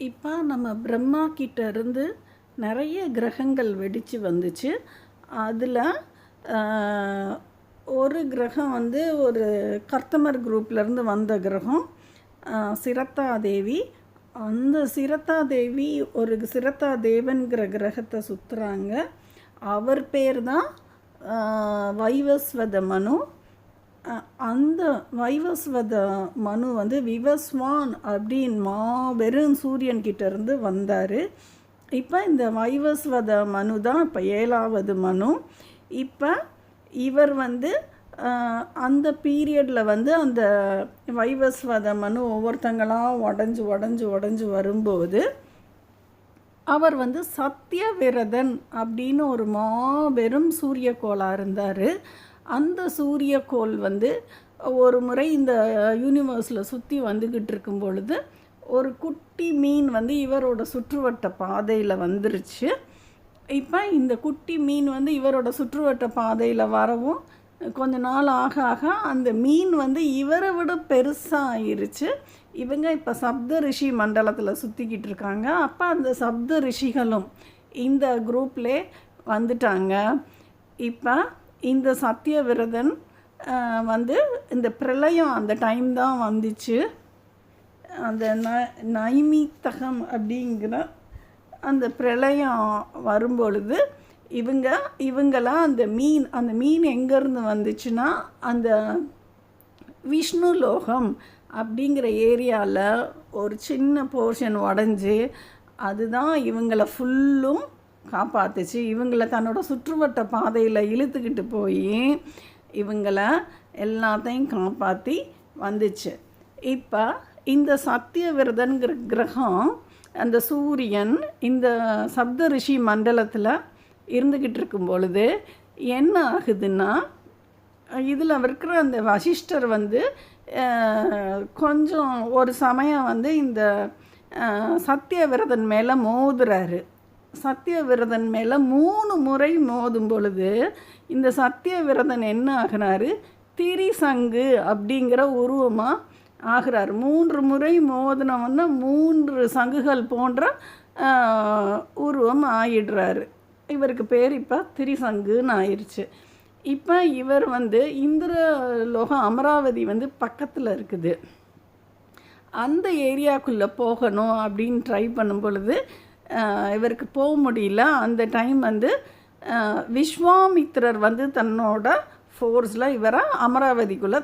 இப்போ நம்ம பிரம்மா கிட்ட இருந்து நிறைய கிரகங்கள் வெடித்து வந்துச்சு. அதில் ஒரு கிரகம் வந்து ஒரு கர்த்தமர் குரூப்லேருந்து வந்த கிரகம் சிரத்தா தேவி. அந்த சிரத்தா தேவி ஒரு சிரத்தா தேவன்கிற கிரகத்தை சுற்றுறாங்க. அவர் பேர் தான் வைவஸ்வத மனு. அந்த வைவஸ்வத மனு வந்து விவஸ்வான் அப்படின்னு மாபெரும் சூரியன்கிட்ட இருந்து வந்தார். இப்போ இந்த வைவஸ்வத மனு தான் இப்போ 7வது மனு. இப்போ இவர் வந்து அந்த பீரியடில் வந்து அந்த வைவஸ்வத மனு ஒவ்வொருத்தங்களாக உடஞ்சி வரும்போது அவர் வந்து சத்தியவிரதன் அப்படின்னு ஒரு மாபெரும் சூரியக்கோளாக இருந்தார். அந்த சூரியக்கோள் வந்து ஒரு முறை இந்த யூனிவர்ஸில் சுற்றி வந்துக்கிட்டு இருக்கும் பொழுது ஒரு குட்டி மீன் வந்து இவரோட சுற்றுவட்ட பாதையில் வந்துருச்சு. இப்போ இந்த குட்டி மீன் வந்து இவரோட சுற்றுவட்ட பாதையில் வரவும் கொஞ்ச நாள் ஆக அந்த மீன் வந்து இவரை விட பெருசாக ஆயிடுச்சு. இவங்க இப்போ சப்த ரிஷி மண்டலத்தில் சுற்றிக்கிட்டு இருக்காங்க. அப்போ அந்த சப்த ரிஷிகளும் இந்த குரூப்லே வந்துட்டாங்க. இப்போ இந்த சத்தியவிரதன் வந்து இந்த பிரளயம் அந்த டைம் தான் வந்துச்சு. அந்த நைமித்தகம் அப்படிங்கிற அந்த பிரளயம் வரும்பொழுது இவங்களாம் அந்த மீன் எங்கேருந்து வந்துச்சுன்னா அந்த விஷ்ணு லோகம் அப்படிங்கிற ஏரியாவில் ஒரு சின்ன போர்ஷன் உடஞ்சி அதுதான் இவங்களை ஃபுல்லும் காப்பாற்றுச்சு. இவங்களை தன்னோட சுற்றுவட்ட பாதையில் இழுத்துக்கிட்டு போய் இவங்களை எல்லாத்தையும் காப்பாற்றி வந்துச்சு. இப்போ இந்த சத்தியவிரதன்கிற கிரகம் அந்த சூரியன் இந்த சப்த ரிஷி மண்டலத்தில் இருந்துக்கிட்டு இருக்கும் பொழுது என்ன ஆகுதுன்னா, இதில் இருக்கிற அந்த வசிஷ்டர் வந்து கொஞ்சம் ஒரு சமயம் வந்து இந்த சத்தியவிரதன் மேலே மோதுறாரு. சத்தியவிரதன் மேலே 3 முறை மோதும் பொழுது இந்த சத்தியவிரதன் என்ன ஆகிறாரு, திரிசங்கு அப்படிங்கிற உருவமாக ஆகிறார். 3 முறை மோதினவொன்னே 3 சங்குகள் போன்ற உருவம் ஆயிடுறாரு. இவருக்கு பேர் இப்போ திரிசங்குன்னு ஆயிடுச்சு. இப்போ இவர் வந்து இந்திரலோகம் அமராவதி வந்து பக்கத்தில் இருக்குது. அந்த ஏரியாக்குள்ளே போகணும் அப்படின்னு ட்ரை பண்ணும் பொழுது இவருக்கு போக முடியல. அந்த டைம் வந்து விஸ்வாமித்திரர் வந்து தன்னோட ஃபோர்ஸில் இவரை அமராவதிக்குள்ளே